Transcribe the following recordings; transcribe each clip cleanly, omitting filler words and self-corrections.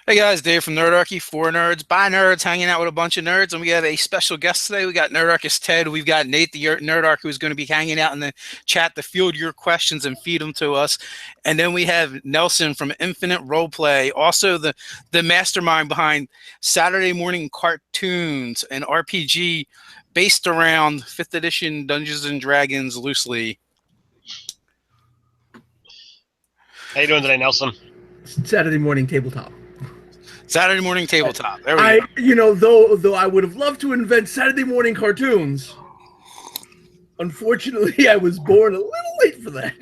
Hey guys, Dave from Nerdarchy, for nerds, by nerds, hanging out with a bunch of nerds, and we have a special guest today. We got Nerdarchist Ted. We've got Nate, the Nerdarch, who's going to be hanging out in the chat to field your questions and feed them to us. And then we have Nelson from Infinite Roleplay, also the mastermind behind Saturday Morning Cartoons, an RPG based around 5th edition Dungeons and Dragons loosely. How you doing today, Nelson? Saturday Morning Tabletop. Saturday Morning Tabletop. There we go. You know, though I would have loved to invent Saturday morning cartoons. Unfortunately, I was born a little late for that.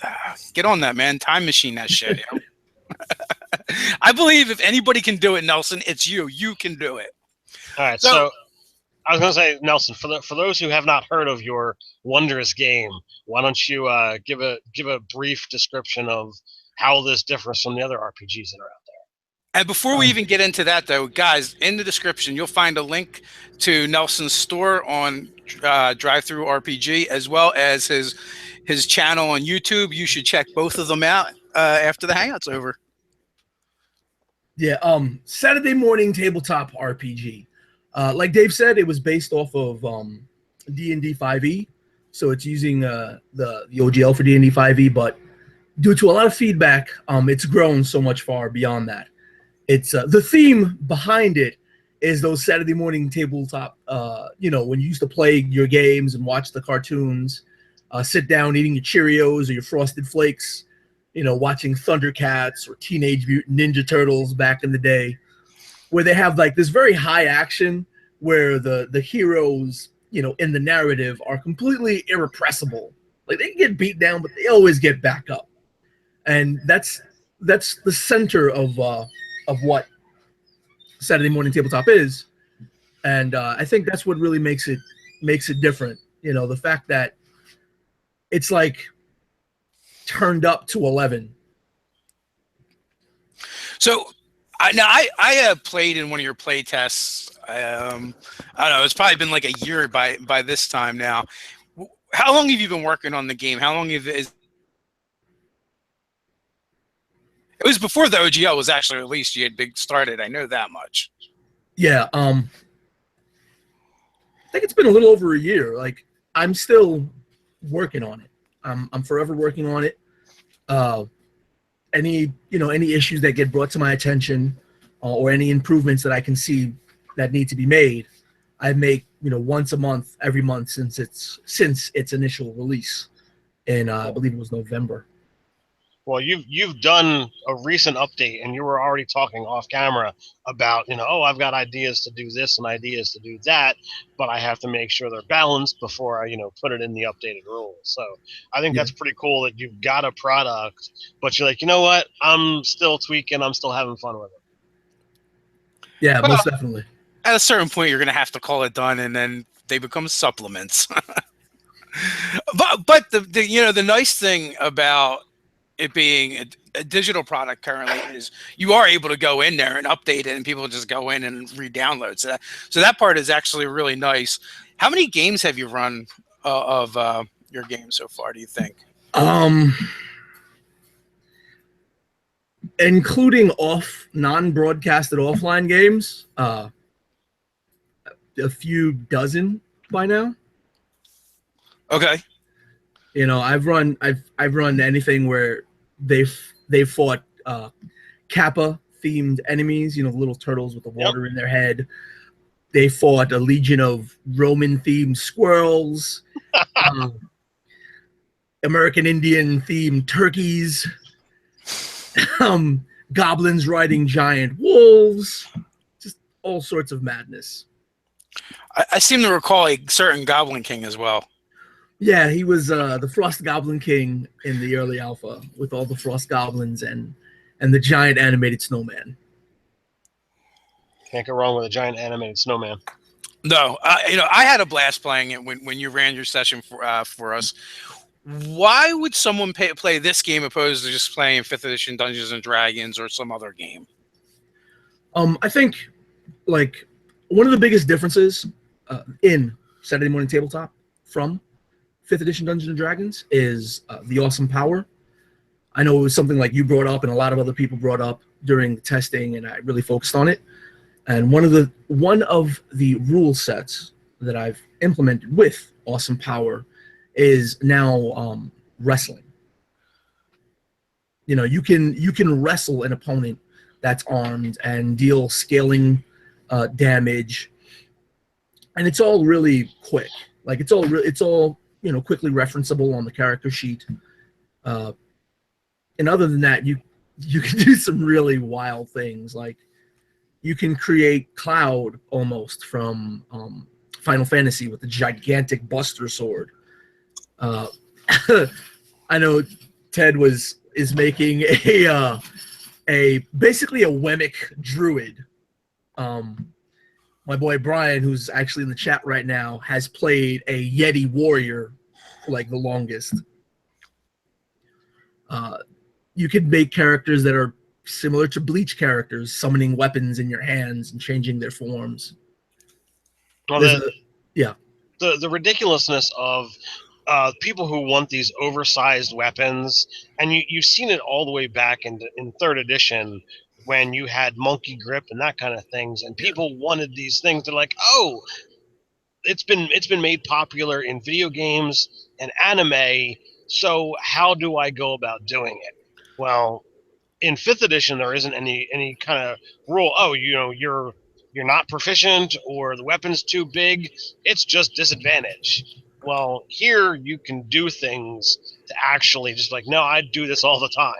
Yeah, get on that, man. Time machine that shit. You know? I believe if anybody can do it, Nelson, it's you. You can do it. All right. So I was going to say, Nelson, for those who have not heard of your wondrous game, why don't you give a brief description of how this differs from the other RPGs that are out there? And before we even get into that, though, guys, in the description, you'll find a link to Nelson's store on Drive-Thru RPG, as well as his channel on YouTube. You should check both of them out after the hangout's over. Yeah, Saturday Morning Tabletop RPG. Like Dave said, it was based off of D&D 5e, so it's using the OGL for D&D 5e, but due to a lot of feedback, it's grown so much far beyond that. It's the theme behind it is those Saturday morning tabletop, when you used to play your games and watch the cartoons, sit down eating your Cheerios or your Frosted Flakes, watching Thundercats or Teenage Mutant Ninja Turtles back in the day, where they have like this very high action where the heroes, in the narrative are completely irrepressible. Like they can get beat down, but they always get back up. And that's the center of what Saturday Morning Tabletop is, and I think that's what really makes it different. The fact that it's like turned up to 11. So I have played in one of your play tests. I don't know. It's probably been like a year by this time now. How long have you been working on the game? How long have It was before the OGL was actually released. You had started. I know that much. Yeah. I think it's been a little over a year. Like I'm still working on it. I'm forever working on it. Any issues that get brought to my attention, or any improvements that I can see that need to be made, I make once a month, every month since its initial release in I believe it was November. Well, you've done a recent update, and you were already talking off camera about, I've got ideas to do this and ideas to do that, but I have to make sure they're balanced before I, put it in the updated rules. So I think that's pretty cool that you've got a product, but you're like, you know what? I'm still tweaking. I'm still having fun with it. Yeah, most definitely. At a certain point, you're going to have to call it done, and then they become supplements. but the nice thing about it being a digital product currently is you are able to go in there and update it, and people just go in and re-download. So that part is actually really nice. How many games have you run of your game so far, do you think? Including non-broadcasted offline games, a few dozen by now. Okay. I've run anything where they fought Kappa themed enemies, the little turtles with the water in their head. They fought a legion of Roman themed squirrels, American Indian themed turkeys, goblins riding giant wolves, just all sorts of madness. I seem to recall a certain Goblin King as well. Yeah, he was the Frost Goblin King in the early alpha with all the Frost Goblins and the giant animated snowman. Can't go wrong with a giant animated snowman. No, I had a blast playing it when you ran your session for us. Why would someone play this game opposed to just playing 5th edition Dungeons and Dragons or some other game? I think like one of the biggest differences in Saturday Morning Tabletop from 5th edition Dungeons and Dragons is the awesome power. I know it was something like you brought up and a lot of other people brought up during the testing, and I really focused on it. And one of the rule sets that I've implemented with Awesome Power is now wrestling. You know, you can wrestle an opponent that's armed and deal scaling damage, and it's all really quick. Like it's all you know, quickly referenceable on the character sheet. And other than that, you can do some really wild things. Like you can create Cloud almost from Final Fantasy with the gigantic Buster Sword. I know Ted is making a basically a Wemmick druid. My boy Brian, who's actually in the chat right now, has played a Yeti warrior for like the longest. You can make characters that are similar to Bleach characters, summoning weapons in your hands and changing their forms. Well, the ridiculousness of people who want these oversized weapons, and you've seen it all the way back in third edition when you had monkey grip and that kind of things, and people wanted these things. They're like, oh, it's been made popular in video games and anime, so how do I go about doing it? Well, in fifth edition, there isn't any kind of rule. Oh, you know, you're not proficient or the weapon's too big. It's just disadvantage. Well, here you can do things to actually just like, no, I do this all the time.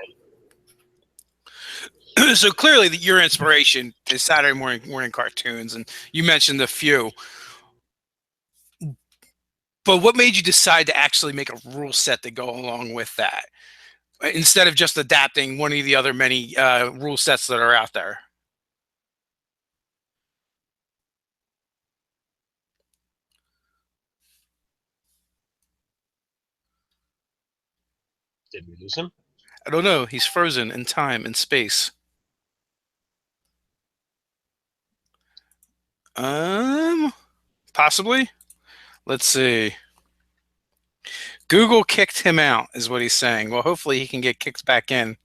So clearly, your inspiration is Saturday morning cartoons, and you mentioned a few. But what made you decide to actually make a rule set to go along with that, instead of just adapting one of the other many rule sets that are out there? Did we lose him? I don't know. He's frozen in time and space. Possibly. Let's see. Google kicked him out, is what he's saying. Well, hopefully he can get kicked back in.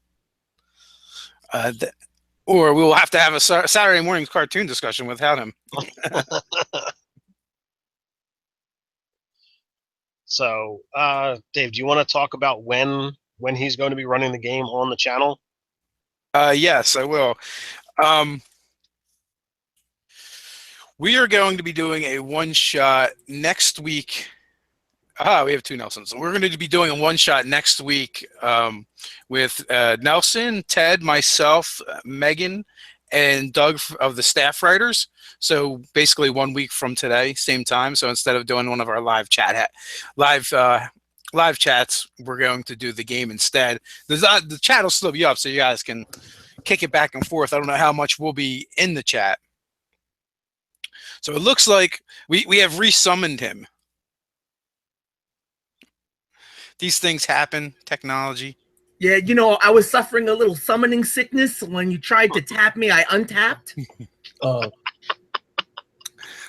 Or we will have to have a Saturday morning cartoon discussion without him. So, Dave, do you want to talk about when he's going to be running the game on the channel? Yes, I will. We are going to be doing a one-shot next week. We have two Nelsons. We're going to be doing a one-shot next week with Nelson, Ted, myself, Megan, and Doug of the staff writers. So basically 1 week from today, same time. So instead of doing one of our live chats, we're going to do the game instead. The chat will still be up, so you guys can kick it back and forth. I don't know how much will be in the chat. So it looks like we have resummoned him. These things happen, technology. Yeah, you know, I was suffering a little summoning sickness. When you tried to tap me, I untapped. I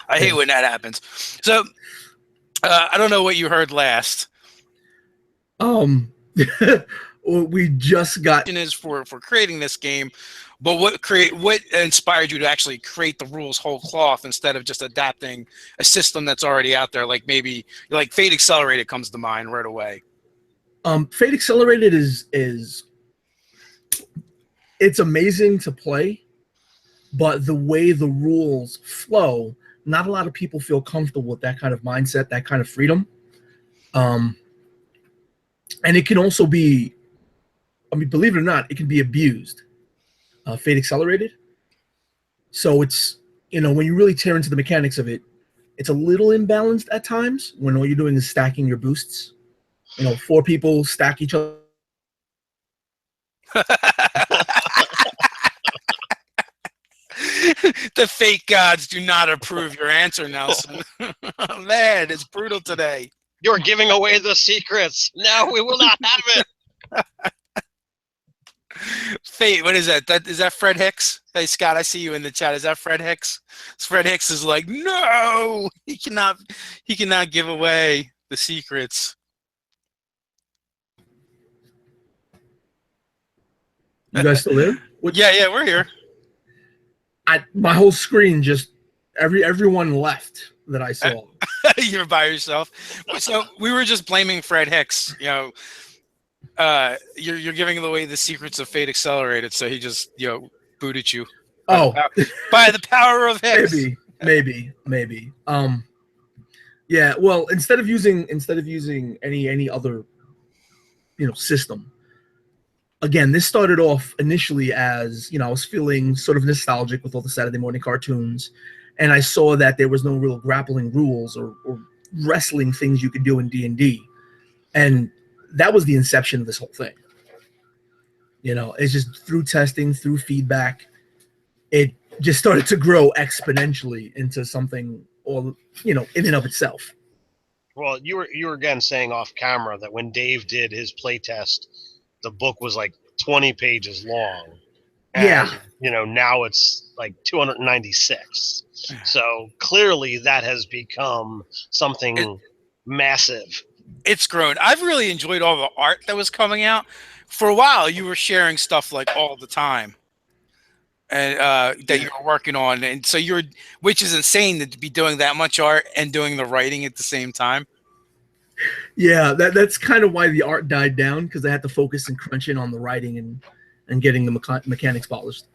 hate when that happens. So I don't know what you heard last. We just got is for creating this game, but what inspired you to actually create the rules whole cloth instead of just adapting a system that's already out there? Like maybe like Fate Accelerated comes to mind right away. Fate Accelerated is it's amazing to play, but the way the rules flow, not a lot of people feel comfortable with that kind of mindset, that kind of freedom. And it can also be, I mean, believe it or not, it can be abused. Fate Accelerated. So it's, you know, when you really tear into the mechanics of it, it's a little imbalanced at times when all you're doing is stacking your boosts. You know, 4 people stack each other. The fake gods do not approve your answer, Nelson. Man, it's brutal today. You're giving away the secrets. No, we will not have it. Fate, what is that? Is that Fred Hicks? Hey, Scott, I see you in the chat. Is that Fred Hicks? Fred Hicks is like, no, he cannot give away the secrets. You guys still there? Yeah, we're here. My whole screen just everyone left that I saw. You're by yourself. So we were just blaming Fred Hicks. You're giving away the secrets of Fate Accelerated, so he just booted you. Oh, by the power of Hicks. Maybe. Yeah. Well, instead of using any other system. Again, this started off initially as, I was feeling sort of nostalgic with all the Saturday morning cartoons, and I saw that there was no real grappling rules or wrestling things you could do in D&D. And that was the inception of this whole thing. It's just through testing, through feedback, it just started to grow exponentially into something all, in and of itself. Well, you were again saying off camera that when Dave did his playtest, the book was like 20 pages long. And, now it's like 296. So clearly that has become something massive. It's grown. I've really enjoyed all the art that was coming out. For a while, you were sharing stuff like all the time, and that you were working on, and so which is insane to be doing that much art and doing the writing at the same time. Yeah, that's kind of why the art died down, because I had to focus and crunch in on the writing and getting the mechanics polished.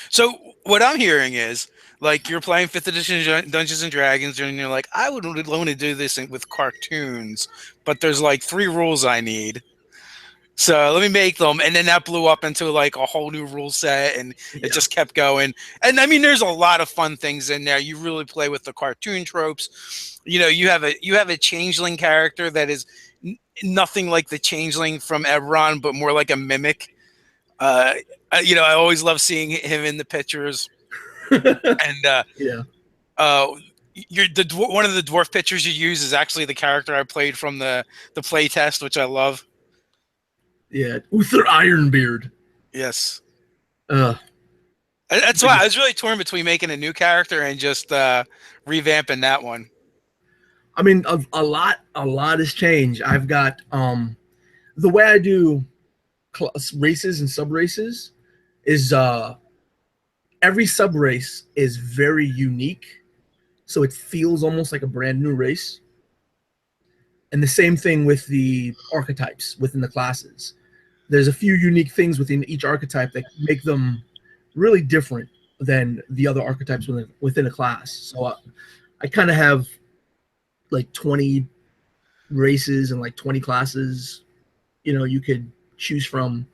So what I'm hearing is, like, you're playing 5th edition Dungeons and Dragons, and you're like, I would want to do this with cartoons, but there's like 3 rules I need. So let me make them, and then that blew up into like a whole new rule set, and it just kept going. And I mean, there's a lot of fun things in there. You really play with the cartoon tropes. You have a changeling character that is nothing like the changeling from Eberron, but more like a mimic. I always love seeing him in the pictures. And one of the dwarf pictures you use is actually the character I played from the play test, which I love. Yeah, Uther Ironbeard. Yes. That's why I was really torn between making a new character and just revamping that one. I mean, a lot has changed. I've got the way I do races and sub races is every sub race is very unique, so it feels almost like a brand new race. And the same thing with the archetypes within the classes. There's a few unique things within each archetype that make them really different than the other archetypes within a class. So I kind of have like 20 races and like 20 classes, you could choose from,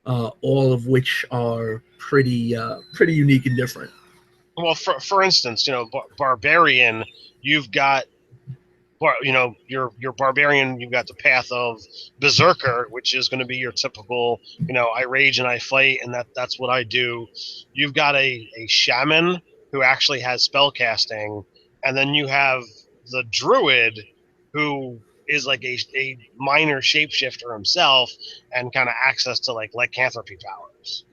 all of which are pretty unique and different. Well, for instance, barbarian, you've got, your barbarian, you've got the path of berserker, which is going to be your typical, I rage and I fight, and that's what I do. You've got a shaman who actually has spell casting, and then you have the druid who is like a minor shapeshifter himself and kind of access to like lycanthropy powers.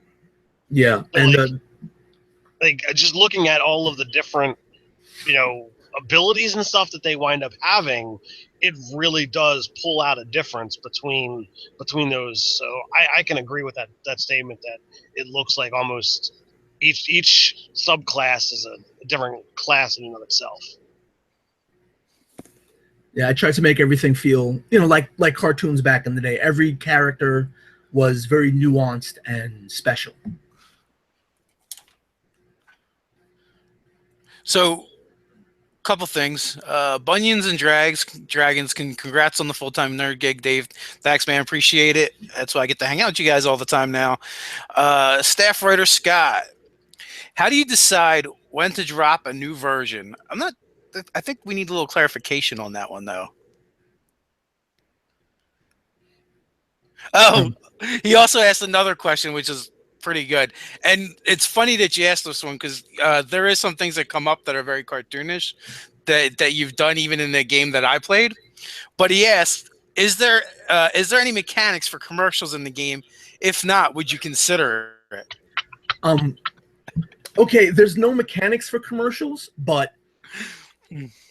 Yeah, So and like just looking at all of the different, abilities and stuff that they wind up having, it really does pull out a difference between those. So I can agree with that statement that it looks like almost each subclass is a different class in and of itself. Yeah, I tried to make everything feel, like cartoons back in the day. Every character was very nuanced and special. So, couple things. Bunions and Dragons can congrats on the full-time nerd gig, Dave. Thanks, man. Appreciate it. That's why I get to hang out with you guys all the time now. Staff writer Scott, how do you decide when to drop a new version? I think we need a little clarification on that one, though. Oh, he also asked another question, which is pretty good. And it's funny that you asked this one, because there is some things that come up that are very cartoonish that you've done even in the game that I played. But he asked, is there any mechanics for commercials in the game? If not, would you consider it? Okay, there's no mechanics for commercials, but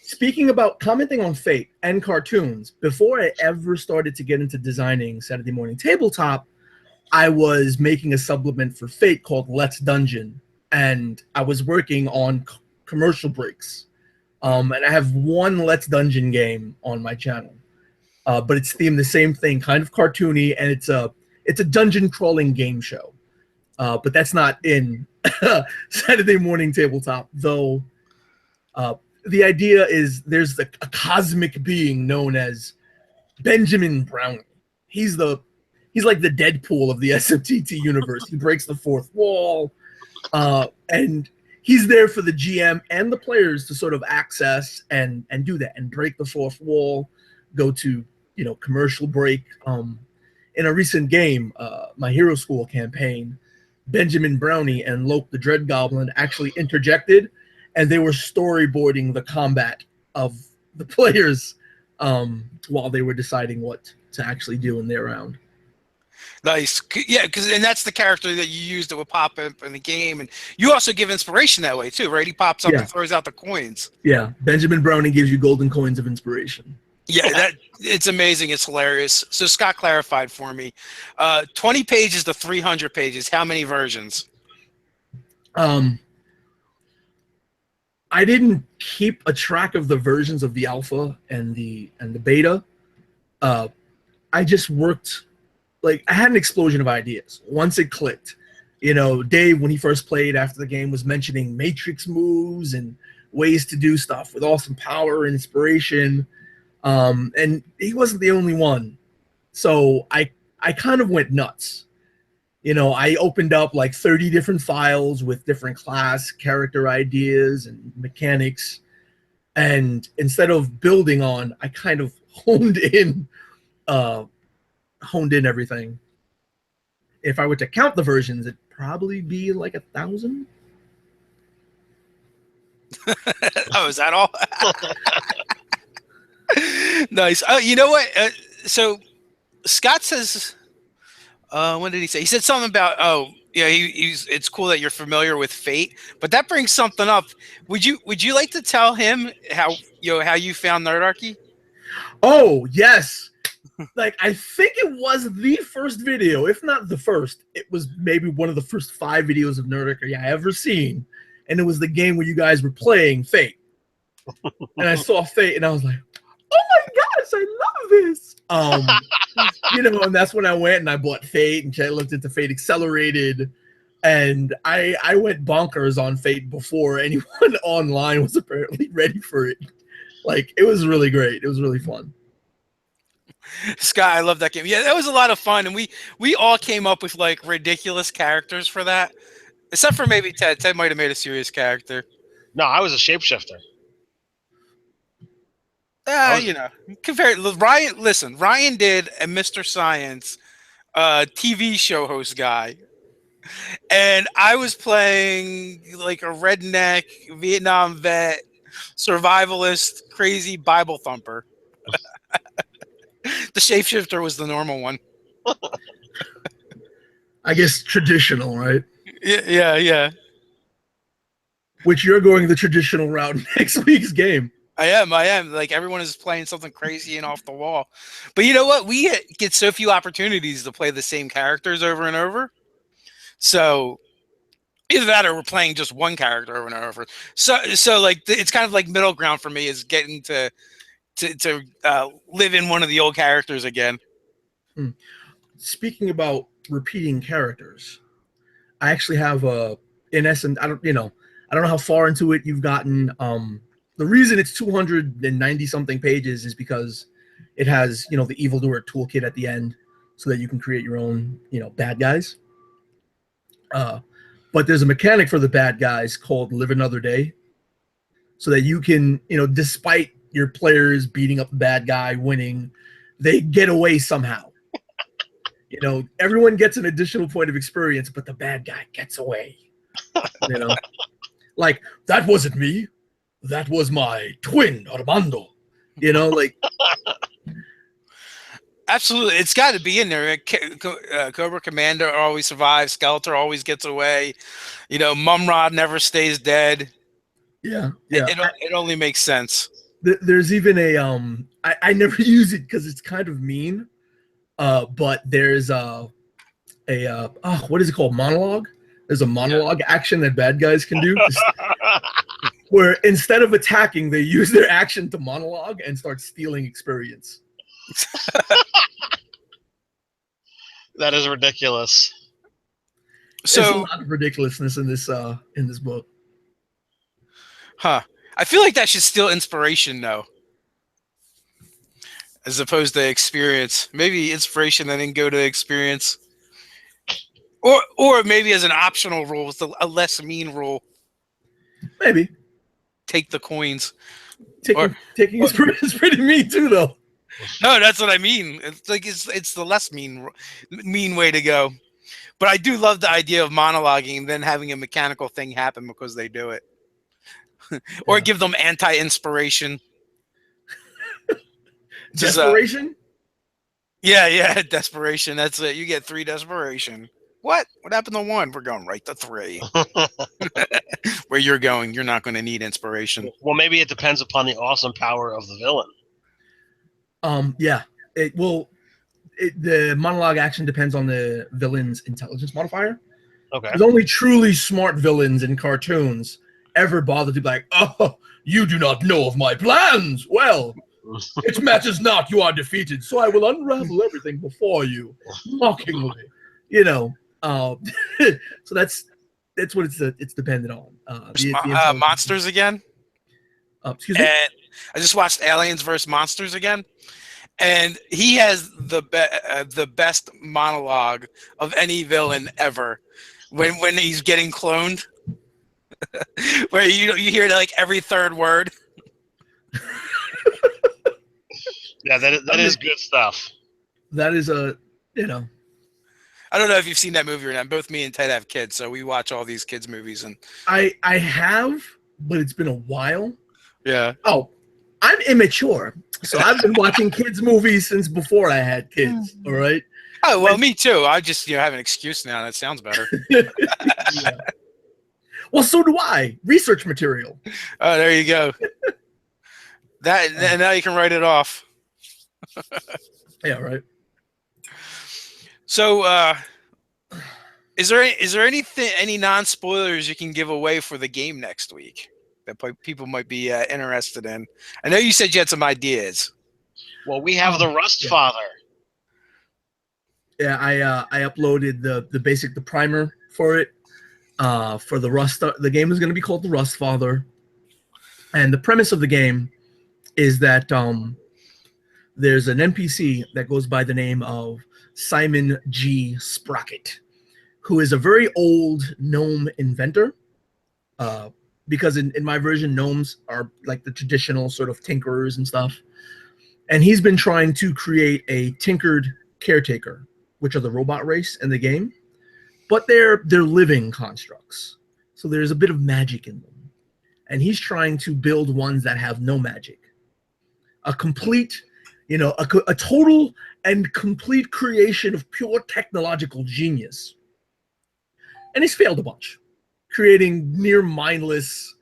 speaking about commenting on Fate and cartoons, before I ever started to get into designing Saturday Morning Tabletop, I was making a supplement for Fate called Let's Dungeon, and I was working on commercial breaks. And I have one Let's Dungeon game on my channel, but it's themed the same thing, kind of cartoony, and it's a dungeon crawling game show. But that's not in Saturday Morning Tabletop, though. The idea is there's a cosmic being known as Benjamin Browning. He's like the Deadpool of the SMTT universe. He breaks the fourth wall, and he's there for the GM and the players to sort of access and do that and break the fourth wall, go to commercial break. In a recent game, my Hero School campaign, Benjamin Brownie and Loke the Dread Goblin actually interjected, and they were storyboarding the combat of the players while they were deciding what to actually do in their round. Nice. Yeah, and that's the character that you use that would pop up in the game, and you also give inspiration that way too, right? He pops up and throws out the coins. Yeah, Benjamin Browning gives you golden coins of inspiration. Yeah, it's amazing. It's hilarious. So Scott clarified for me, 20 pages to 300 pages. How many versions? I didn't keep a track of the versions of the alpha and the beta. I just worked. Like, I had an explosion of ideas once it clicked. Dave, when he first played after the game, was mentioning matrix moves and ways to do stuff with awesome power and inspiration. And he wasn't the only one. So I kind of went nuts. I opened up like 30 different files with different class character ideas and mechanics. And instead of building on, I kind of honed in everything. If I were to count the versions, it'd probably be like 1,000. Oh, is that all? Nice. You know what? So Scott says, what did he say? He said something about, it's cool that you're familiar with Fate, but that brings something up. Would you like to tell him how you found Nerdarchy? Oh, yes. Like, I think it was the first video, if not the first. It was maybe one of the first 5 videos of Nerdarchy I ever seen, and it was the game where you guys were playing Fate. And I saw Fate, and I was like, "Oh my gosh, I love this!" And that's when I went and I bought Fate, and I looked into Fate Accelerated, and I went bonkers on Fate before anyone online was apparently ready for it. Like, it was really great. It was really fun. Scott, I love that game. Yeah, that was a lot of fun, and we all came up with like ridiculous characters for that, except for maybe Ted. Ted might have made a serious character. No, I was a shapeshifter. Compared Ryan. Listen, Ryan did a Mr. Science TV show host guy, and I was playing like a redneck Vietnam vet, survivalist, crazy Bible thumper. The shapeshifter was the normal one. I guess traditional, right? Yeah. Which you're going the traditional route next week's game. I am. Like, everyone is playing something crazy and off the wall. But you know what? We get so few opportunities to play the same characters over and over. So either that or we're playing just one character over and over. So like, it's kind of like middle ground for me is getting to live in one of the old characters again. Speaking about repeating characters, I actually have in essence, I don't know how far into it you've gotten. The reason it's 290 something pages is because it has the evildoer toolkit at the end, so that you can create your own bad guys. But there's a mechanic for the bad guys called Live Another Day, so that you can despite your players beating up the bad guy, winning, they get away somehow. Everyone gets an additional point of experience, but the bad guy gets away. Like, that wasn't me. That was my twin, Armando. Like. Absolutely. It's got to be in there. Cobra Commander always survives. Skeletor always gets away. Mumrod never stays dead. Yeah. It only makes sense. There's even a I never use it because it's kind of mean, but there's a what is it called? Monologue. There's a monologue action that bad guys can do, where instead of attacking, they use their action to monologue and start stealing experience. That is ridiculous. So there's a lot of ridiculousness in this book. Huh. I feel like that should steal inspiration, though, as opposed to experience. Maybe inspiration and then go to experience. Or maybe as an optional rule, it's a less mean rule. Maybe. Take the coins. Taking inspiration is pretty mean, too, though. No, that's what I mean. It's like it's the less mean way to go. But I do love the idea of monologuing and then having a mechanical thing happen because they do it. Or give them anti-inspiration. Desperation? Yeah, desperation. That's it. You get 3 desperation. What happened to 1? We're going right to 3. Where you're going, you're not going to need inspiration. Well, maybe it depends upon the awesome power of the villain. Yeah. The monologue action depends on the villain's intelligence modifier. Okay. There's only truly smart villains in cartoons ever bother to be like, oh, you do not know of my plans. Well, it matters not. You are defeated, so I will unravel everything before you, mockingly. You know. So that's what it's dependent on. The Monsters again. Excuse me. And I just watched Aliens vs. Monsters again, and he has the best monologue of any villain ever. When he's getting cloned, where you hear like every third word. Yeah, that is good stuff. That is I don't know if you've seen that movie or not. Both me and Ted have kids, so we watch all these kids' movies. And I have, but it's been a while. Yeah. Oh, I'm immature, so I've been watching kids' movies since before I had kids. All right. Oh well, me too. I just have an excuse now. That sounds better. Yeah. Well, so do I. Research material. Oh, there you go. Now you can write it off. Yeah. Right. So, is there any non-spoilers you can give away for the game next week that people might be interested in? I know you said you had some ideas. Well, we have the Rust Father. Yeah, I uploaded the primer for it. For the Rust, the game is going to be called the Rust Father, and the premise of the game is that there's an NPC that goes by the name of Simon G. Sprocket, who is a very old gnome inventor. Because in my version, gnomes are like the traditional sort of tinkerers and stuff. And he's been trying to create a tinkered caretaker, which are the robot race in the game. But they're living constructs. So there's a bit of magic in them. And he's trying to build ones that have no magic. A complete, a total and complete creation of pure technological genius. And he's failed a bunch, creating near mindless,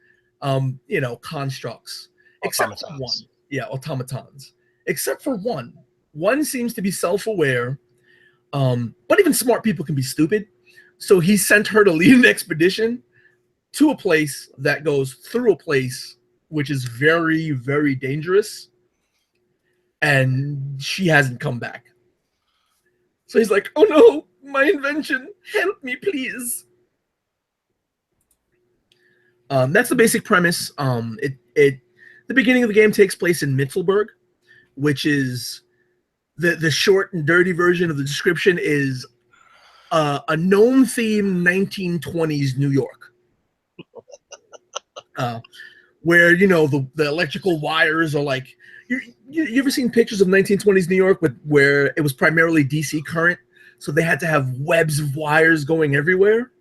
constructs. Except for one. Yeah, automatons. Except for one. One seems to be self-aware, but even smart people can be stupid. So he sent her to lead an expedition to a place that goes through a place which is very, very dangerous. And she hasn't come back. So he's like, oh no, my invention, help me, please. That's the basic premise. The beginning of the game takes place in Mitzelberg, which is the short and dirty version of the description is a gnome-themed 1920s New York. Where, the electrical wires are like, you ever seen pictures of 1920s New York where it was primarily DC current, so they had to have webs of wires going everywhere?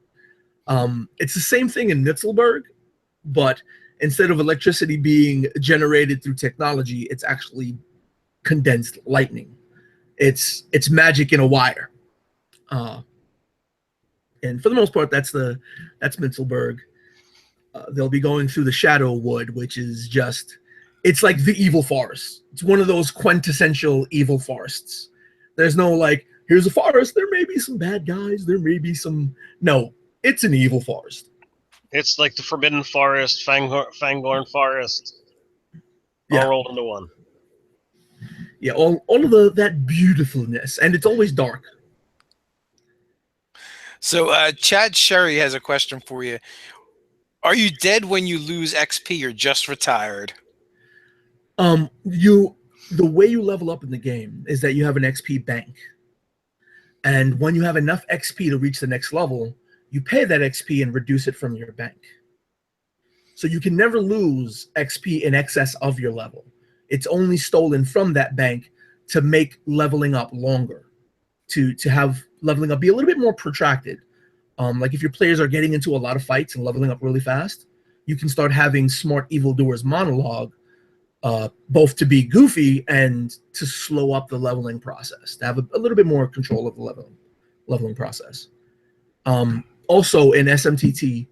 It's the same thing in Mitzelberg, but instead of electricity being generated through technology, it's actually condensed lightning. It's magic in a wire. And for the most part, that's Mitzelberg. They'll be going through the Shadow Wood, which is it's like the evil forest. It's one of those quintessential evil forests. There's no like here's a forest. There may be some bad guys. There may be some. No, it's an evil forest. It's like the Forbidden Forest, Fangorn Forest, Yeah. all rolled into one. Yeah, all of that beautifulness, and it's always dark. So Chad Sherry has a question for you. Are you dead when you lose XP or just retired? The way you level up in the game is that you have an XP bank. And when you have enough XP to reach the next level, you pay that XP and reduce it from your bank. So you can never lose XP in excess of your level. It's only stolen from that bank to make leveling up longer, to have leveling up be a little bit more protracted. Like if your players are getting into a lot of fights and leveling up really fast, you can start having smart evildoers monologue, both to be goofy and to slow up the leveling process, to have a little bit more control of the leveling process. Also in SMTT,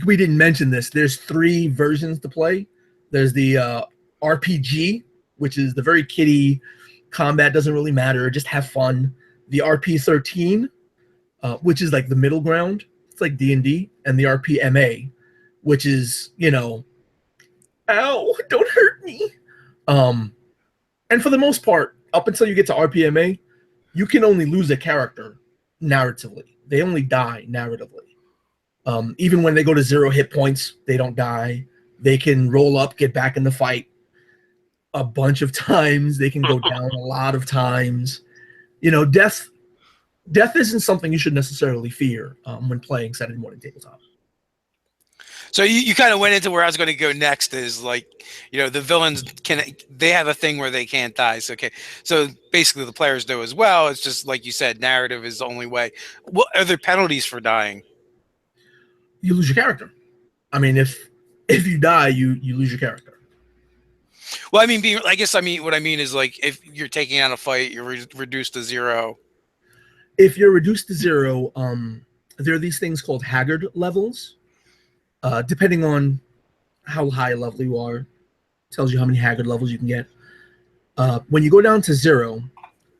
we didn't mention this. There's 3 versions to play. There's the RPG, which is the very kiddie, combat doesn't really matter, just have fun. The RP13, which is like the middle ground. It's like D&D, and the RPMA, which is, ow, don't hurt me. And for the most part, up until you get to RPMA, you can only lose a character narratively. They only die narratively. Even when they go to 0 hit points, they don't die. They can roll up, get back in the fight a bunch of times. They can go down a lot of times. Death isn't something you should necessarily fear when playing Saturday morning tabletop. So you kind of went into where I was going to go next is like, the villains they have a thing where they can't die. So, okay. So basically the players do as well. It's just like you said, narrative is the only way. What are there penalties for dying? You lose your character. I mean, if you die, you lose your character. Well, what I mean is like if you're taking on a fight, you're reduced to 0. If you're reduced to 0, there are these things called Haggard levels. Depending on how high level you are, tells you how many Haggard levels you can get. When you go down to 0,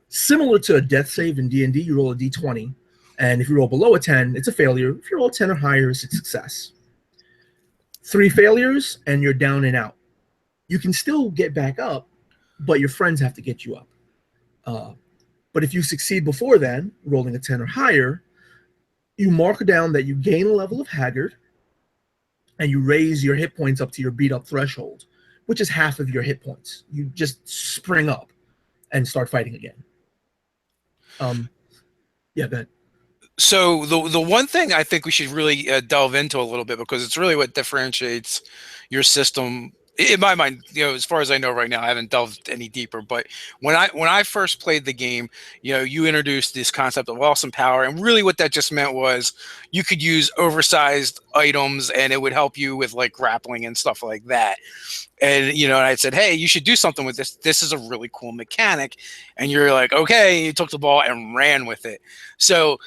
similar to a death save in D&D, you roll a d20, and if you roll below a 10, it's a failure. If you roll 10 or higher, it's a success. 3 failures, and you're down and out. You can still get back up, but your friends have to get you up. But if you succeed before then, rolling a 10 or higher, you mark down that you gain a level of Haggard, and you raise your hit points up to your beat up threshold, which is half of your hit points. You just spring up and start fighting again. Yeah, go ahead. So the one thing I think we should really delve into a little bit, because it's really what differentiates your system in my mind. As far as I know right now, I haven't delved any deeper. But when I first played the game, you introduced this concept of awesome power, and really what that just meant was you could use oversized items, and it would help you with like grappling and stuff like that. And and I said, hey, you should do something with this. This is a really cool mechanic. And you're like, okay. You took the ball and ran with it. So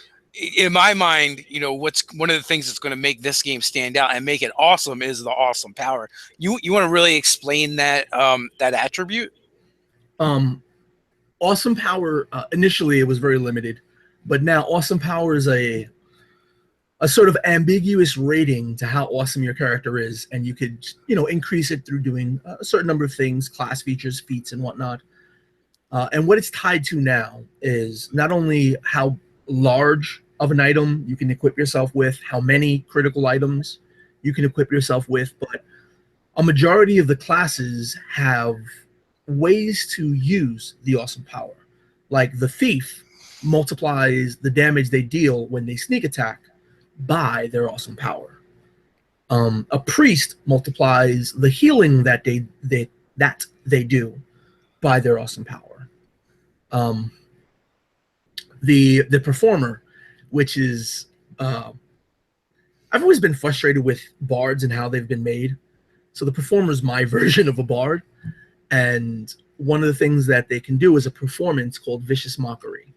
in my mind, what's one of the things that's going to make this game stand out and make it awesome is the awesome power. You want to really explain that that attribute? Awesome power, initially it was very limited, but now awesome power is a sort of ambiguous rating to how awesome your character is, and you could increase it through doing a certain number of things, class features, feats, and whatnot. And what it's tied to now is not only how large of an item you can equip yourself with, how many critical items you can equip yourself with, but a majority of the classes have ways to use the awesome power. Like the thief multiplies the damage they deal when they sneak attack by their awesome power. A priest multiplies the healing that they do by their awesome power. The performer, which is I've always been frustrated with bards and how they've been made. So the performer is my version of a bard, and one of the things that they can do is a performance called Vicious Mockery,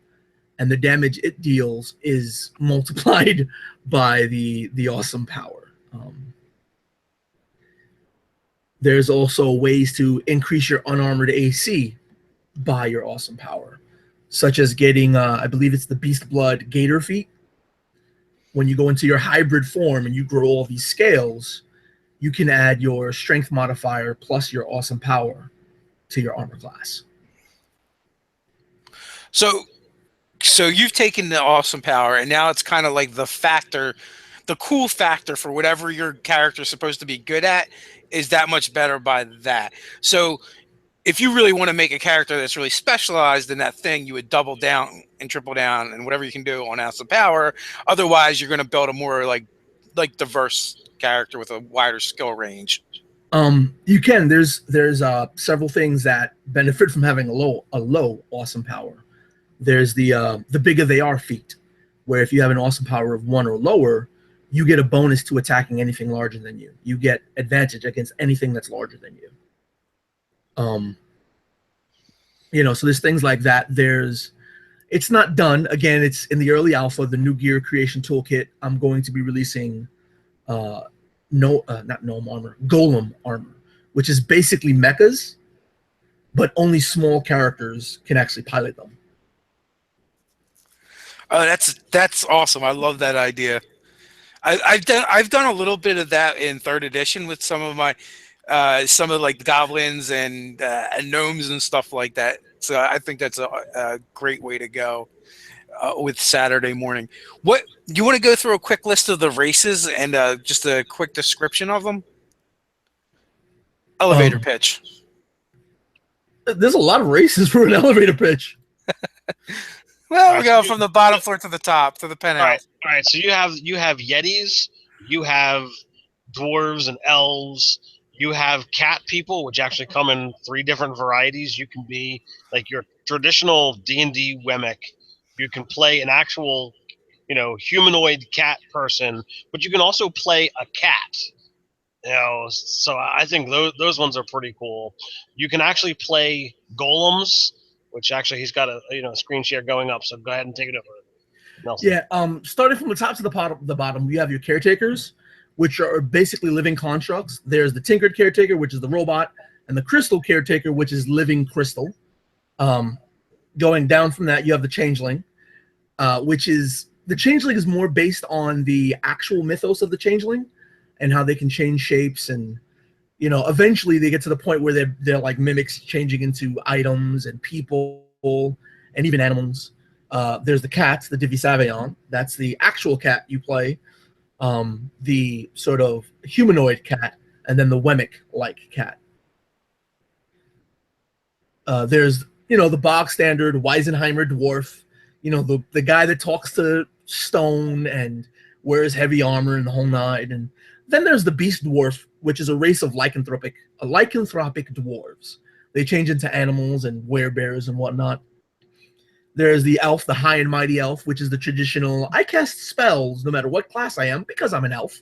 and the damage it deals is multiplied by the awesome power. There's also ways to increase your unarmored AC by your awesome power. such as getting, I believe it's the Beast Blood Gator feat. When you go into your hybrid form and you grow all these scales, you can add your strength modifier plus your awesome power to your armor class. So you've taken the awesome power, and now it's kind of like the factor, the cool factor for whatever your character is supposed to be good at is that much better by that. So if you really want to make a character that's really specialized in that thing, you would double down and triple down and whatever you can do on awesome power. Otherwise, you're going to build a more like diverse character with a wider skill range. You can. There's several things that benefit from having a low awesome power. There's the bigger they are feat, where if you have an awesome power of 1 or lower, you get a bonus to attacking anything larger than you. You get advantage against anything that's larger than you. So there's things like that. It's not done. Again, it's in the early alpha, the new gear creation toolkit. I'm going to be releasing not gnome armor, golem armor, which is basically mechas, but only small characters can actually pilot them. Oh, that's awesome. I love that idea. I've done a little bit of that in 3rd edition with some of my like goblins and gnomes and stuff like that. So I think that's a great way to go with Saturday morning. What you want to go through a quick list of the races and just a quick description of them? Elevator pitch. There's a lot of races for an elevator pitch. Well, we're going from the bottom floor to the top to the penthouse. All right. So you have Yetis, you have dwarves and elves, you have cat people, which actually come in 3 different varieties. You can be like your traditional D&D Wemmick. You can play an actual, humanoid cat person, but you can also play a cat. So I think those ones are pretty cool. You can actually play golems, which actually he's got a screen share going up. So go ahead and take it over, Nelson. Yeah. Starting from the top to the bottom, you have your caretakers, which are basically living constructs. There's the tinkered caretaker, which is the robot, and the crystal caretaker, which is living crystal. Going down from that, you have the changeling, the changeling is more based on the actual mythos of the changeling and how they can change shapes, and eventually they get to the point where they're like mimics changing into items and people and even animals. There's the cats, the Divisavion. That's the actual cat you play. The sort of humanoid cat, and then the Wemmick-like cat. There's the bog standard Weisenheimer dwarf, the guy that talks to stone and wears heavy armor and the whole nine. And then there's the beast dwarf, which is a race of lycanthropic dwarves. They change into animals and werebears and whatnot. There's the elf, the high and mighty elf, which is the traditional, I cast spells no matter what class I am because I'm an elf.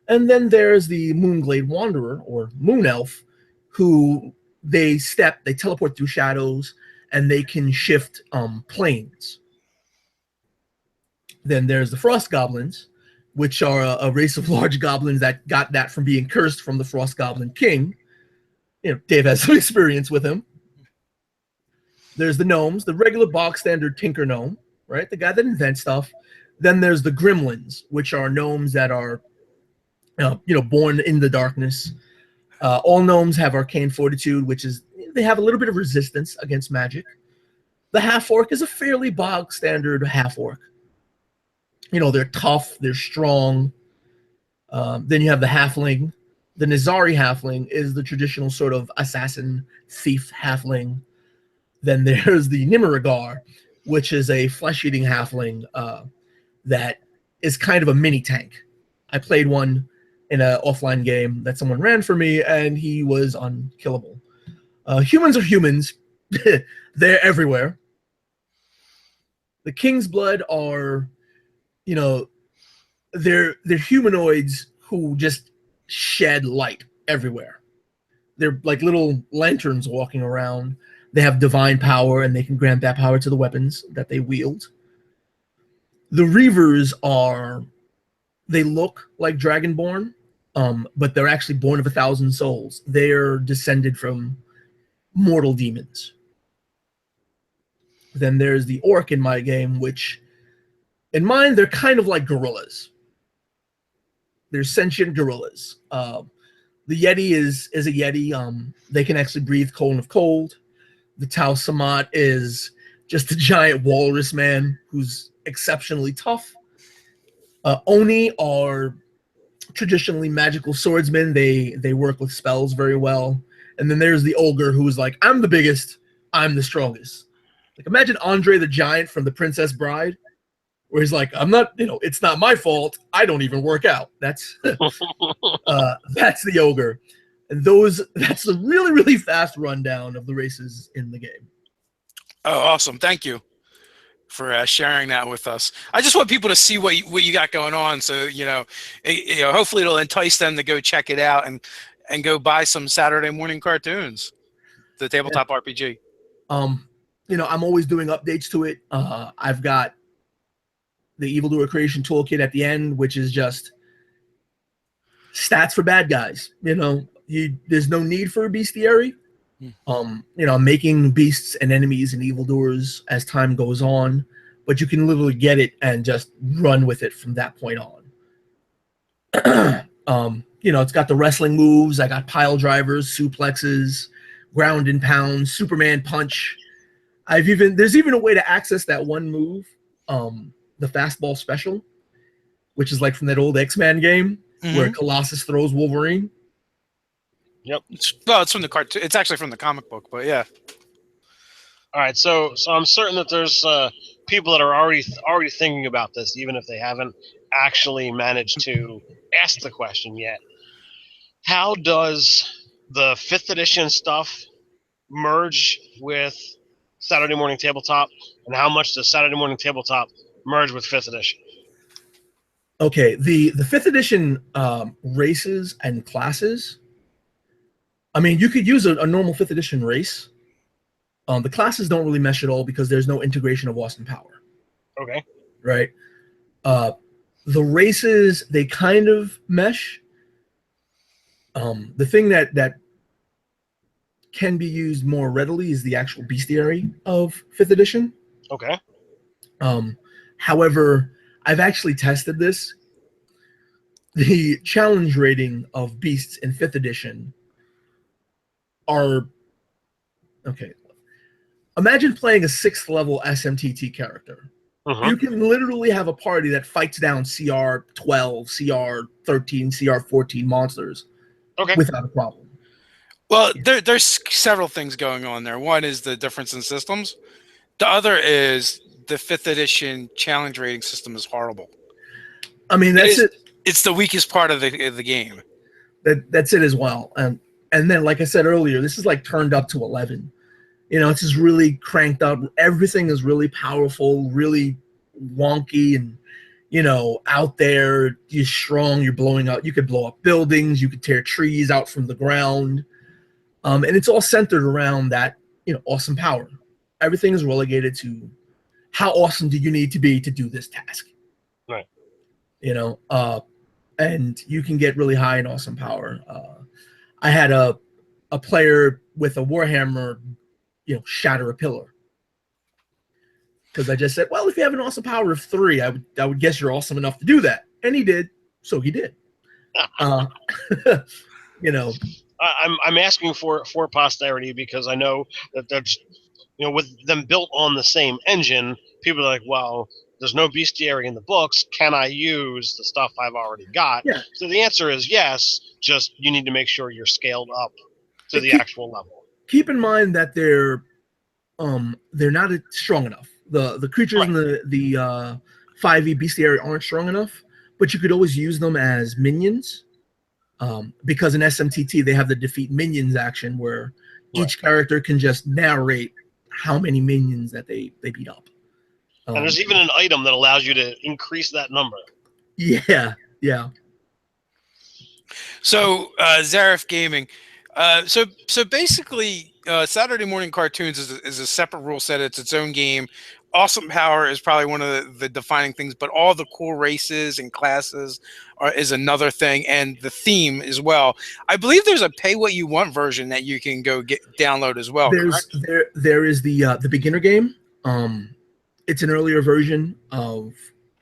And then there's the Moonglade Wanderer, or Moon Elf, who they teleport through shadows, and they can shift planes. Then there's the Frost Goblins, which are a race of large goblins that got that from being cursed from the Frost Goblin King. Dave has some experience with him. There's the gnomes, the regular bog standard tinker gnome, right? The guy that invents stuff. Then there's the gremlins, which are gnomes that are, born in the darkness. All gnomes have arcane fortitude, which is they have a little bit of resistance against magic. The half-orc is a fairly bog standard half-orc. They're tough, they're strong. Then you have the halfling. The Nizari halfling is the traditional sort of assassin, thief halfling. Then there's the Nimeragar, which is a flesh-eating halfling that is kind of a mini tank. I played one in an offline game that someone ran for me, and he was unkillable. Humans are humans. They're everywhere. The King's Blood are, they're humanoids who just shed light everywhere. They're like little lanterns walking around. They have divine power, and they can grant that power to the weapons that they wield. The Reavers they look like Dragonborn, but they're actually born of 1,000 souls. They're descended from mortal demons. Then there's the orc in my game, which in mine they're kind of like gorillas. They're sentient gorillas. The Yeti is a Yeti. They can actually breathe cone of cold. The Tau Samat is just a giant walrus man who's exceptionally tough. Oni are traditionally magical swordsmen. They work with spells very well. And then there's the ogre who is like, I'm the biggest, I'm the strongest. Like imagine Andre the Giant from The Princess Bride, where he's like, I'm not, it's not my fault. I don't even work out. That's that's the ogre. And that's a really, really fast rundown of the races in the game. Oh, awesome. Thank you for sharing that with us. I just want people to see what you got going on. So, hopefully it'll entice them to go check it out and go buy some Saturday morning cartoons, the Tabletop RPG. I'm always doing updates to it. I've got the Evildoer Creation Toolkit at the end, which is just stats for bad guys. There's no need for a bestiary. I'm making beasts and enemies and evildoers as time goes on, but you can literally get it and just run with it from that point on. It's got the wrestling moves. I got pile drivers, suplexes, ground and pound, Superman punch. There's even a way to access that one move, the fastball special, which is like from that old X-Men game where Colossus throws Wolverine. Yep. It's from the cartoon. It's actually from the comic book, but yeah. All right, so I'm certain that there's people that are already thinking about this, even if they haven't actually managed to ask the question yet. How does the 5th edition stuff merge with Saturday Morning Tabletop, and how much does Saturday Morning Tabletop merge with 5th edition? Okay, the 5th edition races and classes. I mean, you could use a normal 5th edition race. The classes don't really mesh at all because there's no integration of Austin Power. Okay. Right? The races, they kind of mesh. The thing that can be used more readily is the actual bestiary of 5th edition. Okay. However, I've actually tested this. The challenge rating of beasts in 5th edition are okay. Imagine playing a 6th level SMTT character. You can literally have a party that fights down CR 12, CR 13, CR 14 monsters without a problem. Well, there's several things going on there. One is the difference in systems. The other is the 5th edition challenge rating system is horrible. I mean, that's it. It's the weakest part of the game. That's it as well. And then, like I said earlier, this is like turned up to 11. It's just really cranked up. Everything is really powerful, really wonky, and out there. You're strong. You're blowing out. You could blow up buildings. You could tear trees out from the ground. And it's all centered around that awesome power. Everything is relegated to how awesome do you need to be to do this task. Right. And you can get really high in awesome power. I had a player with a Warhammer, shatter a pillar. Because I just said, well, if you have an awesome power of 3, I would guess you're awesome enough to do that. And he did. So he did. I'm asking for posterity because I know that that's, with them built on the same engine, people are like, well, there's no bestiary in the books. Can I use the stuff I've already got? Yeah. So the answer is yes. Just you need to make sure you're scaled up to the actual level. Keep in mind that they're not strong enough. The creatures in the 5e bestiary aren't strong enough, but you could always use them as minions. Because in SMTT they have the defeat minions action where each character can just narrate how many minions that they beat up. And there's even an item that allows you to increase that number. Yeah. So, Zareth Gaming. So basically, Saturday Morning Cartoons is a separate rule set. It's its own game. Awesome Power is probably one of the defining things, but all the cool races and classes is another thing, and the theme as well. I believe there's a pay what you want version that you can go download as well. There is the beginner game, It's an earlier version of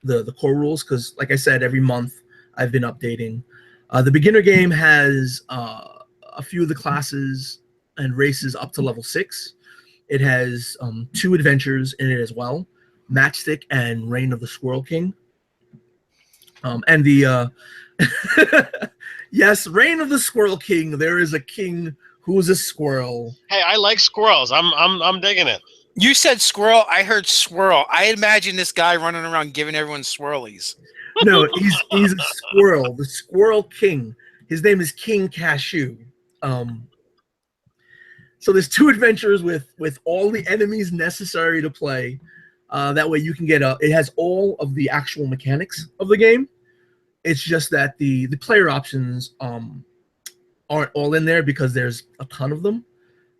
the core rules because, like I said, every month I've been updating. The beginner game has a few of the classes and races up to level 6. It has 2 adventures in it as well, Matchstick and Reign of the Squirrel King. And the yes, Reign of the Squirrel King. There is a king who is a squirrel. Hey, I like squirrels. I'm digging it. You said squirrel. I heard swirl. I imagine this guy running around giving everyone swirlies. No, he's a squirrel. The Squirrel King. His name is King Cashew. So there's 2 adventures with all the enemies necessary to play. That way you can get it has all of the actual mechanics of the game. It's just that the player options aren't all in there because there's a ton of them.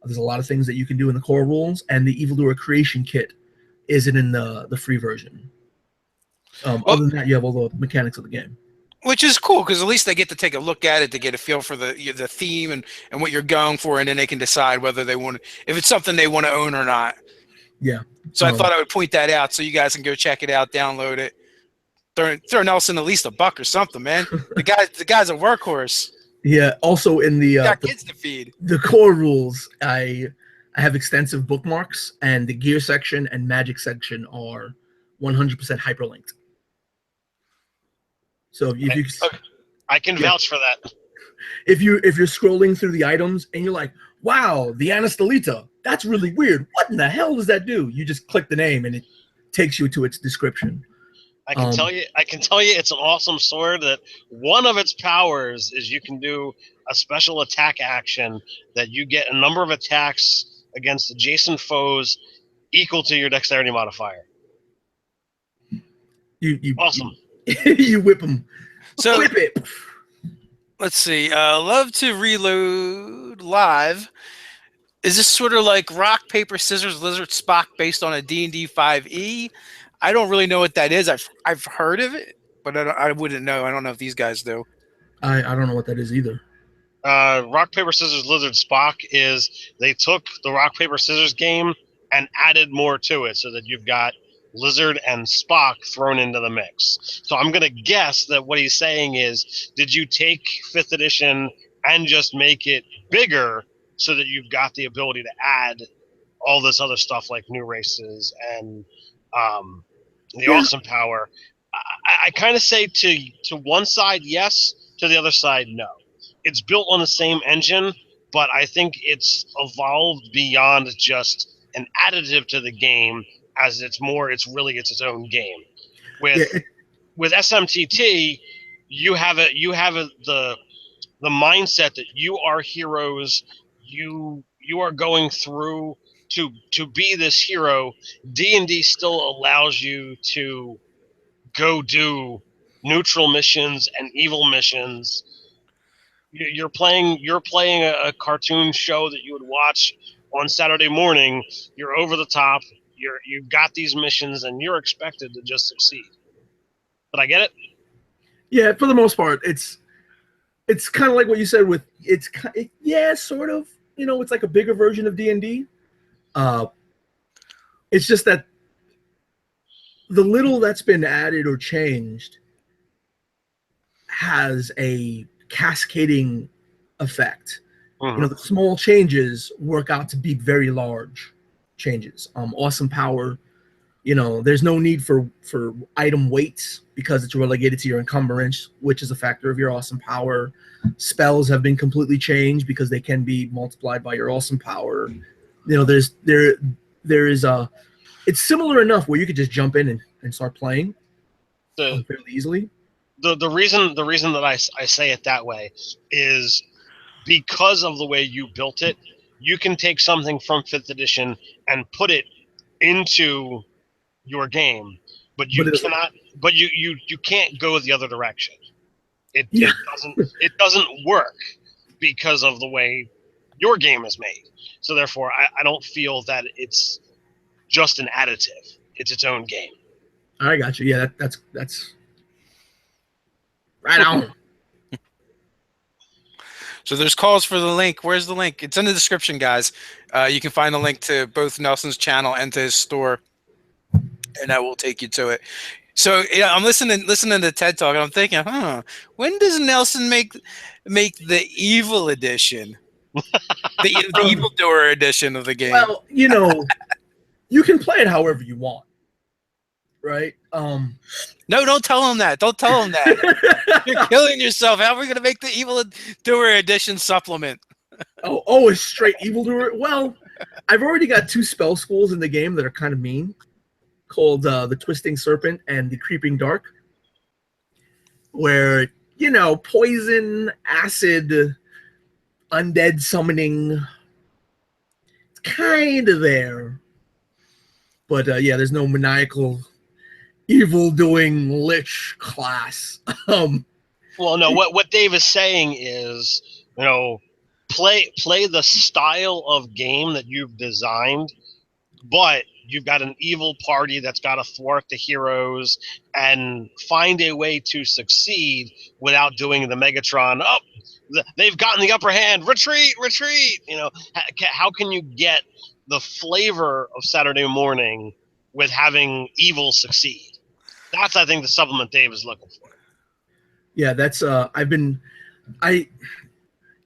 There's a lot of things that you can do in the core rules, and the Evildoer Creation Kit isn't in the free version. Other than that, you have all the mechanics of the game. Which is cool because at least they get to take a look at it to get a feel for the theme and what you're going for, and then they can decide whether they want if it's something they want to own or not. Yeah. So I thought I would point that out so you guys can go check it out, download it, throw Nelson at least $1 or something, man. The guy's a workhorse. Yeah. Also in Got kids to feed. The core rules, I have extensive bookmarks, and the gear section and magic section are 100% hyperlinked. So if you, I can vouch for that. If you're scrolling through the items and you're like, wow, the Anastalita, that's really weird. What in the hell does that do? You just click the name and it takes you to its description. I can tell you it's an awesome sword that one of its powers is you can do a special attack action that you get a number of attacks against adjacent foes equal to your dexterity modifier. Awesome. You whip them. So whip it. Let's see. Love to reload live. Is this sort of like rock, paper, scissors, lizard, Spock based on a D&D 5e? I don't really know what that is. I've heard of it, but I wouldn't know. I don't know if these guys do. I don't know what that is either. Rock, paper, scissors, lizard, Spock is they took the rock, paper, scissors game and added more to it so that you've got Lizard and Spock thrown into the mix. So I'm going to guess that what he's saying is, did you take 5th edition and just make it bigger so that you've got the ability to add all this other stuff like new races and the awesome power? I kind of say to one side, yes, to the other side, no. It's built on the same engine, but I think it's evolved beyond just an additive to the game, as it's really its own game. With SMTT, you have the mindset that you are heroes. You are going through to be this hero. D&D still allows you to go do neutral missions and evil missions. You're playing a cartoon show that you would watch on Saturday morning. You're over the top. You've got these missions, and you're expected to just succeed. Did I get it? Yeah, for the most part, it's kind of like what you said. Yeah, sort of. You know, it's like a bigger version of D&D. It's just that the little that's been added or changed has a cascading effect. Mm-hmm. You know, the small changes work out to be very large changes. Awesome power. You know, there's no need for item weights because it's relegated to your encumbrance, which is a factor of your awesome power. Spells have been completely changed because they can be multiplied by your awesome power. You know, there is it's similar enough where you could just jump in and start playing fairly easily. The reason that I say it that way is because of the way you built it. You can take something from 5th edition and put it into your game, but you cannot. But you can't go the other direction. It doesn't work because of the way your game is made. So therefore, I don't feel that it's just an additive. It's its own game. I got you. Yeah, that's right on. So there's calls for the link. Where's the link? It's in the description, guys. You can find a link to both Nelson's channel and to his store, and that will take you to it. So yeah, I'm listening to TED Talk, and I'm thinking, when does Nelson make the evil edition, the evildoer edition of the game? Well, you know, you can play it however you want, right? No, don't tell him that. Don't tell him that. You're killing yourself. How are we gonna make the evildoer edition supplement? Oh, a straight evildoer. Well, I've already got 2 spell schools in the game that are kind of mean, called the Twisting Serpent and the Creeping Dark, where, you know, poison, acid, undead summoning, it's kind of there. But yeah, there's no maniacal evil-doing lich class. Well, no, what Dave is saying is, you know, play the style of game that you've designed, but you've got an evil party that's got to thwart the heroes and find a way to succeed without doing the Megatron. Oh, they've gotten the upper hand. Retreat, retreat. You know, how can you get the flavor of Saturday morning with having evil succeed? That's, I think, the supplement Dave is looking for. Yeah, that's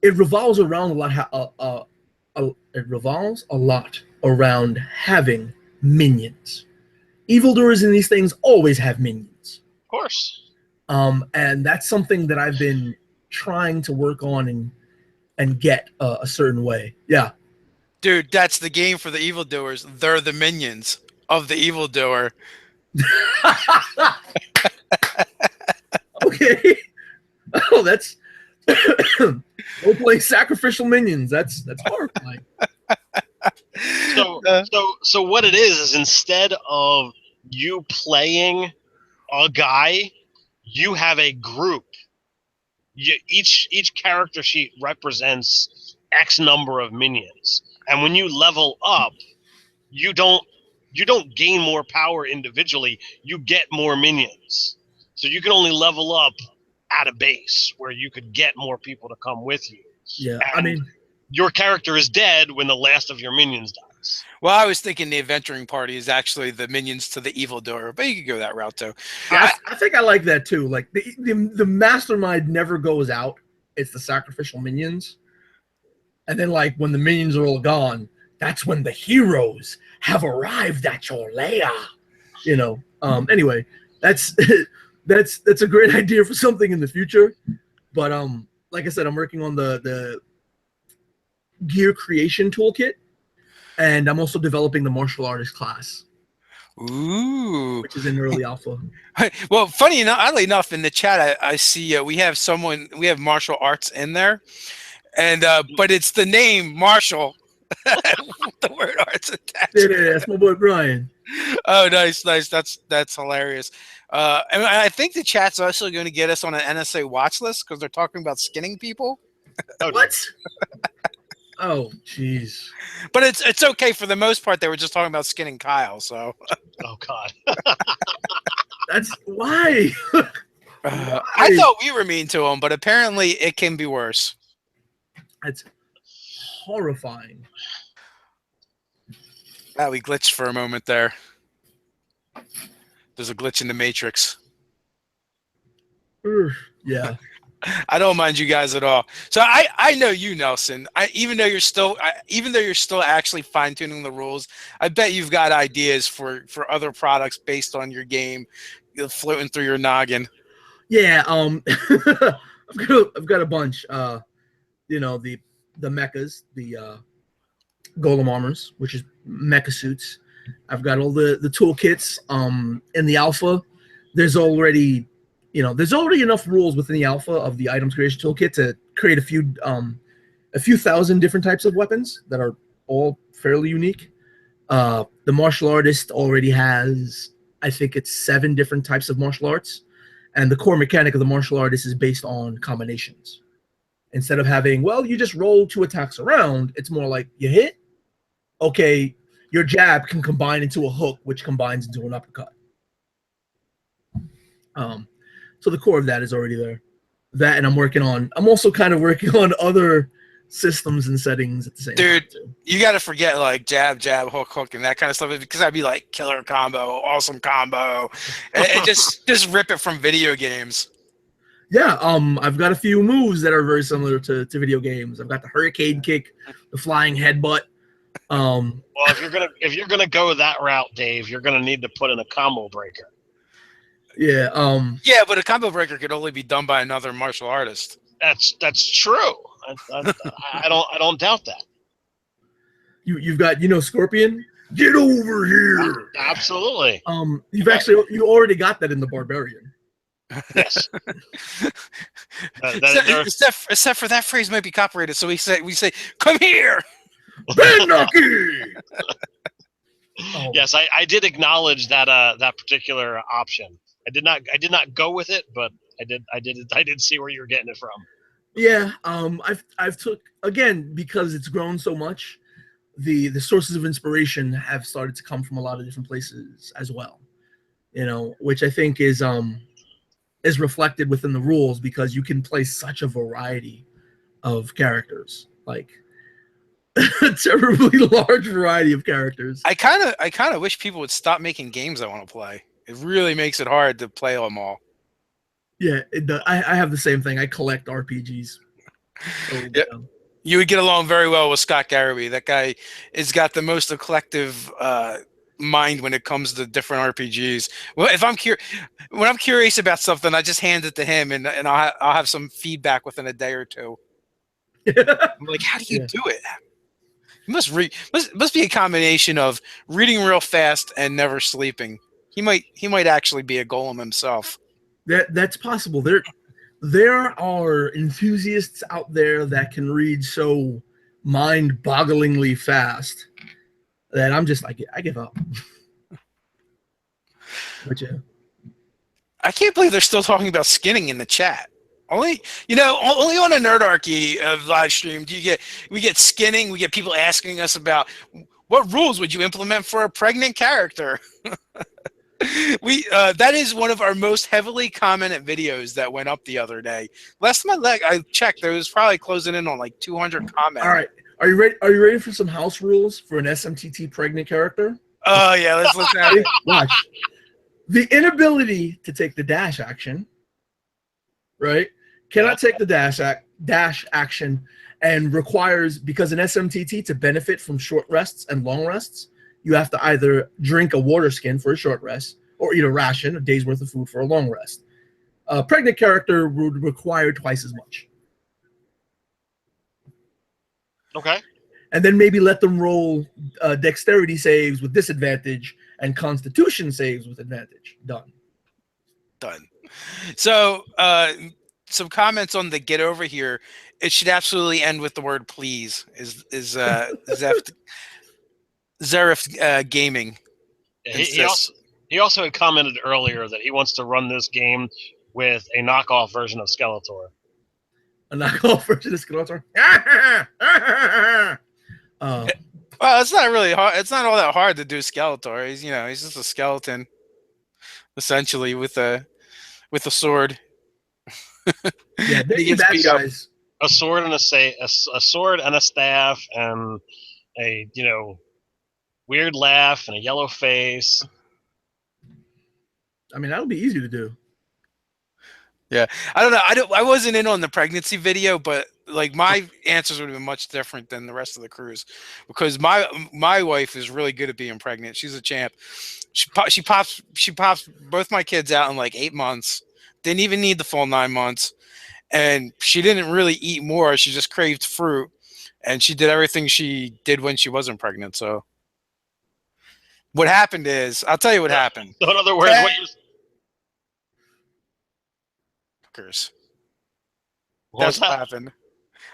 it revolves around a lot. It revolves a lot around having minions. Evildoers in these things always have minions. Of course. And that's something that I've been trying to work on and get a certain way. Yeah. Dude, that's the game for the evildoers. They're the minions of the evildoer. Okay. Oh, that's we'll play sacrificial minions. That's horrifying. So what it is instead of you playing a guy, you have a group. Each character sheet represents X number of minions, and when you level up, you don't gain more power individually. You get more minions, so you can only level up at a base where you could get more people to come with you. Yeah, and I mean, your character is dead when the last of your minions dies. Well, I was thinking the adventuring party is actually the minions to the evildoer, but you could go that route too. yeah, I think I like that too. Like the mastermind never goes out. It's the sacrificial minions. And then like when the minions are all gone, that's when the heroes have arrived at your lair. You know. Anyway, that's that's a great idea for something in the future. But like I said, I'm working on the gear creation toolkit. And I'm also developing the martial artist class. Ooh. Which is in early alpha. Well, funny enough, oddly enough, in the chat, I see we have martial arts in there. And but it's the name Marshall. The word arts attached. Yeah, that's my boy Brian. Oh, nice. That's hilarious. And I think the chat's also going to get us on an NSA watch list because they're talking about skinning people. What? Oh, jeez. But it's okay for the most part. They were just talking about skinning Kyle. So. Oh God. That's why. I thought we were mean to him, but apparently it can be worse. That's horrifying. Wow, we glitched for a moment there. There's a glitch in the Matrix. Yeah. I don't mind you guys at all. So I know you, Nelson. Even though you're still actually fine tuning the rules, I bet you've got ideas for other products based on your game, floating through your noggin. Yeah. I've got a bunch. You know, the mechas, the golem armors, which is mecha suits. I've got all the toolkits. In the alpha, there's already enough rules within the alpha of the items creation toolkit to create a few thousand different types of weapons that are all fairly unique. The martial artist already has, I think it's 7 different types of martial arts, and the core mechanic of the martial artist is based on combinations. Instead of having, well, you just roll 2 attacks around, it's more like you hit, okay, your jab can combine into a hook, which combines into an uppercut. So the core of that is already there. that, and I'm also kind of working on other systems and settings at the same time too. You got to forget like jab, hook, hook, and that kind of stuff, because I'd be like killer combo, awesome combo, and just rip it from video games. Yeah, I've got a few moves that are very similar to video games. I've got the hurricane kick, the flying headbutt. Well, if you're gonna go that route, Dave, you're gonna need to put in a combo breaker. Yeah. Yeah, but a combo breaker could only be done by another martial artist. That's true. I don't doubt that. You've got Scorpion. Get over here. Absolutely. You already got that in the Barbarian. Yes. Except for that phrase might be copyrighted, so we say come here. Yes, I did acknowledge that that particular option. I did not go with it, but I did see where you were getting it from. Yeah, I've took, again, because it's grown so much, the sources of inspiration have started to come from a lot of different places as well. Which I think is reflected within the rules, because you can play such a variety of characters, like a terribly large variety of characters. I kind of wish people would stop making games I want to play. It really makes it hard to play them all. Yeah, I have the same thing. I collect RPGs. So, yeah. You would get along very well with Scott Garrity. That guy has got the most eclectic mind when it comes to different RPGs. Well, when I'm curious about something, I just hand it to him, and I'll have some feedback within a day or two. I'm like, how do you do it? It must be a combination of reading real fast and never sleeping. He might actually be a golem himself. That's possible. There are enthusiasts out there that can read so mind-bogglingly fast that I'm just like, I give up. But yeah, I can't believe they're still talking about skinning in the chat. Only on a Nerdarchy live stream we get skinning. We get people asking us about what rules would you implement for a pregnant character. That is one of our most heavily commented videos that went up the other day. Last time I checked, there was probably closing in on like 200 comments. All right, are you ready for some house rules for an SMTT pregnant character? Oh yeah, let's have it. Watch. The inability to take the dash action, right? Cannot take the dash action, and requires, because an SMTT, to benefit from short rests and long rests, you have to either drink a water skin for a short rest or eat a ration, a day's worth of food, for a long rest. A pregnant character would require twice as much. Okay. And then maybe let them roll dexterity saves with disadvantage and constitution saves with advantage. Done. So, some comments on the get over here. It should absolutely end with the word please. Is Zareth Gaming. He also had commented earlier that he wants to run this game with a knockoff version of Skeletor. A knockoff version of Skeletor? Well, it's not really hard. It's not all that hard to do Skeletor. He's just a skeleton, essentially, with a sword. Yeah, they bad guys. A sword and a sword and a staff and a weird laugh and a yellow face. I mean, that'll be easy to do. Yeah, I don't know. I wasn't in on the pregnancy video, but like my answers would have been much different than the rest of the crews, because my wife is really good at being pregnant. She's a champ. She pops both my kids out in like 8 months. Didn't even need the full 9 months, and she didn't really eat more. She just craved fruit, and she did everything she did when she wasn't pregnant. So what happened is, I'll tell you what happened. So in other words, That's what happened.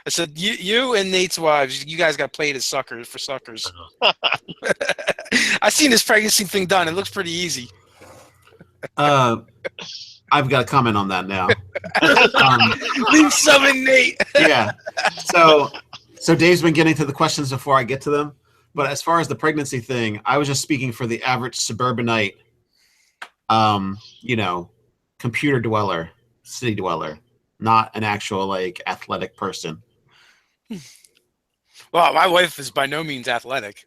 I said, you and Nate's wives, you guys got played as suckers. I seen this pregnancy thing done. It looks pretty easy. I've got a comment on that now. Leave summon Nate. Yeah. So Dave's been getting to the questions before I get to them. But as far as the pregnancy thing, I was just speaking for the average suburbanite, computer dweller, city dweller. not an actual like athletic person. Well, my wife is by no means athletic.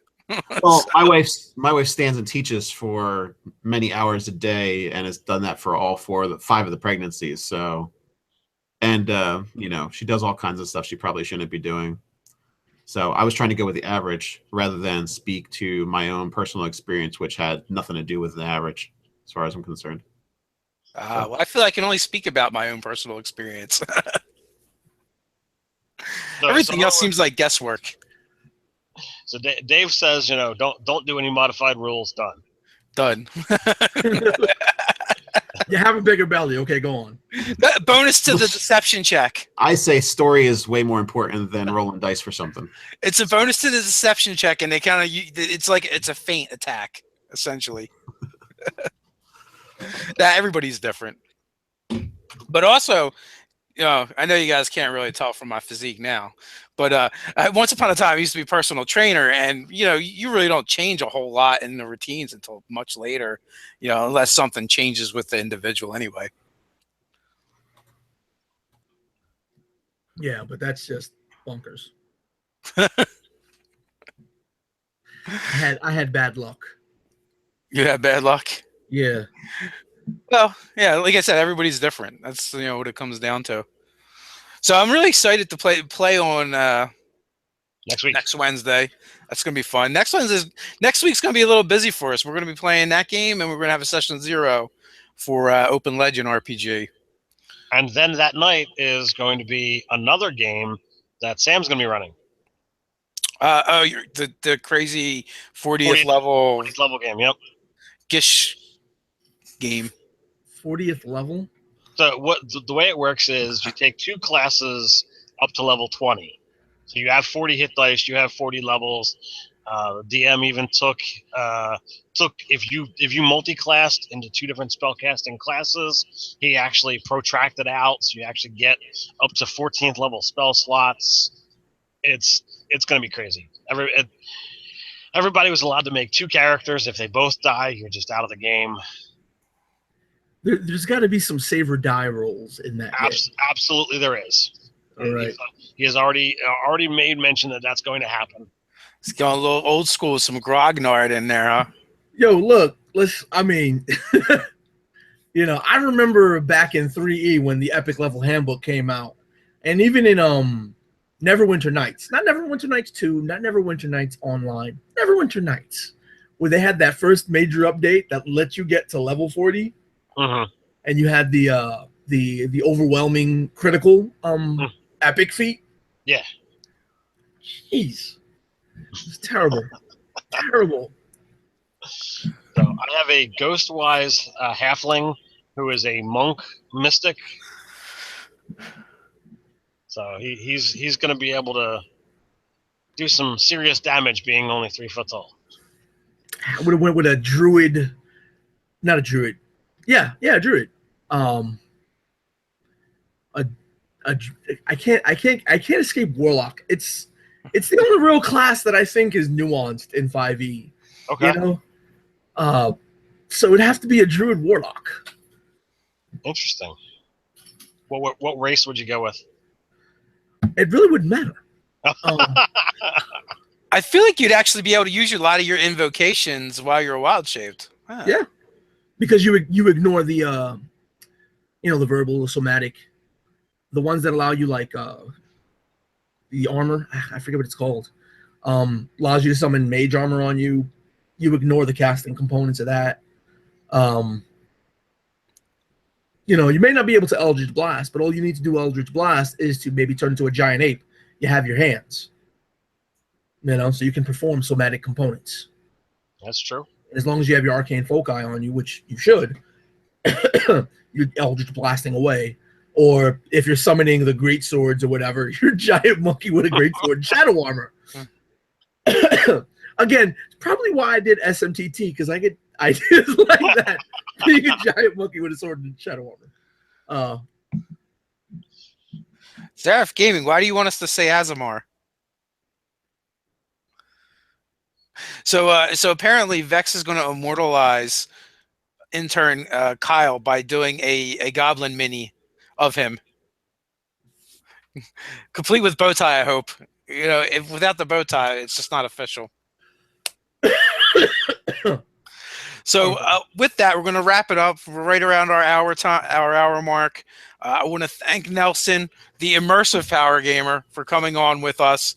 Well, my wife stands and teaches for many hours a day and has done that for all 5 of the pregnancies. So, and she does all kinds of stuff she probably shouldn't be doing. So I was trying to go with the average rather than speak to my own personal experience, which had nothing to do with the average, as far as I'm concerned. Well, I feel I can only speak about my own personal experience. Everything else seems like guesswork. So Dave says, don't do any modified rules. Done. You have a bigger belly. Okay, go on. Bonus to the deception check. I say story is way more important than rolling dice for something. It's a bonus to the deception check, and they kind of it's like it's a feint attack essentially. That everybody's different, but also, I know you guys can't really tell from my physique now, but once upon a time I used to be a personal trainer, and you really don't change a whole lot in the routines until much later, unless something changes with the individual anyway. Yeah, but that's just bonkers. I had bad luck. You had bad luck? Yeah. Well, yeah, like I said, everybody's different. That's what it comes down to. So I'm really excited to play on next Wednesday. That's gonna be fun. Next week's gonna be a little busy for us. We're gonna be playing that game, and we're gonna have a session 0 for Open Legend RPG. And then that night is going to be another game that Sam's going to be running. The crazy 40th level game. Yep. Gish game. 40th level. So the way it works is you take 2 classes up to level 20. So you have 40 hit dice. You have 40 levels. The DM even took if you multi-classed into 2 different spellcasting classes, he actually protracted out, so you actually get up to 14th level spell slots. It's going to be crazy. Everybody was allowed to make 2 characters. If they both die, you're just out of the game. There's got to be some save or die rolls in that game. Absolutely, there is. All right. He has already made mention that that's going to happen. It's going a little old school with some grognard in there, huh? Yo, look, I remember back in 3E when the Epic Level Handbook came out, and even in Neverwinter Nights, not Neverwinter Nights 2, not Neverwinter Nights Online, Neverwinter Nights, where they had that first major update that let you get to level 40, and you had the overwhelming critical epic feat. Yeah. Jeez. It's terrible. Terrible. So I have a Ghostwise halfling who is a monk mystic. So he's going to be able to do some serious damage being only 3 foot tall. I would have went with a druid. Not a druid. Yeah, a druid. I can't escape warlock. It's the only real class that I think is nuanced in 5e. Okay. So it'd have to be a druid warlock. Interesting. What race would you go with? It really wouldn't matter. I feel like you'd actually be able to use a lot of your invocations while you're wild shaped. Huh. Yeah, because you ignore the the verbal, the somatic, the ones that allow you like the armor. I forget what it's called. Allows you to summon mage armor on you. You ignore the casting components of that. You may not be able to Eldritch Blast, but all you need to do Eldritch Blast is to maybe turn into a giant ape. You have your hands. So you can perform somatic components. That's true. As long as you have your arcane foci on you, which you should, you're Eldritch Blasting away. Or if you're summoning the great swords or whatever, you're a giant monkey with a great sword and shadow armor. Again, probably why I did SMTT, because I get ideas like that. Being a giant monkey with a sword and shadow armor. Zareth Gaming, why do you want us to say Azamar? So apparently Vex is going to immortalize intern Kyle by doing a goblin mini of him. Complete with bow tie, I hope. You know, if without the bow tie, it's just not official. So with that, we're going to wrap it up. We're right around our hour mark. I want to thank Nelson, the immersive power gamer, for coming on with us.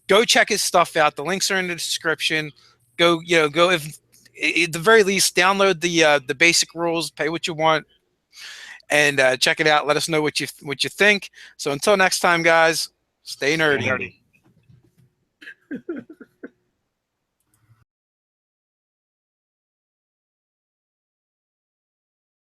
Go check his stuff out. The links are in the description. Go if at the very least download the basic rules, pay what you want, and check it out. Let us know what you think. So until next time, guys, stay nerdy. Stay nerdy.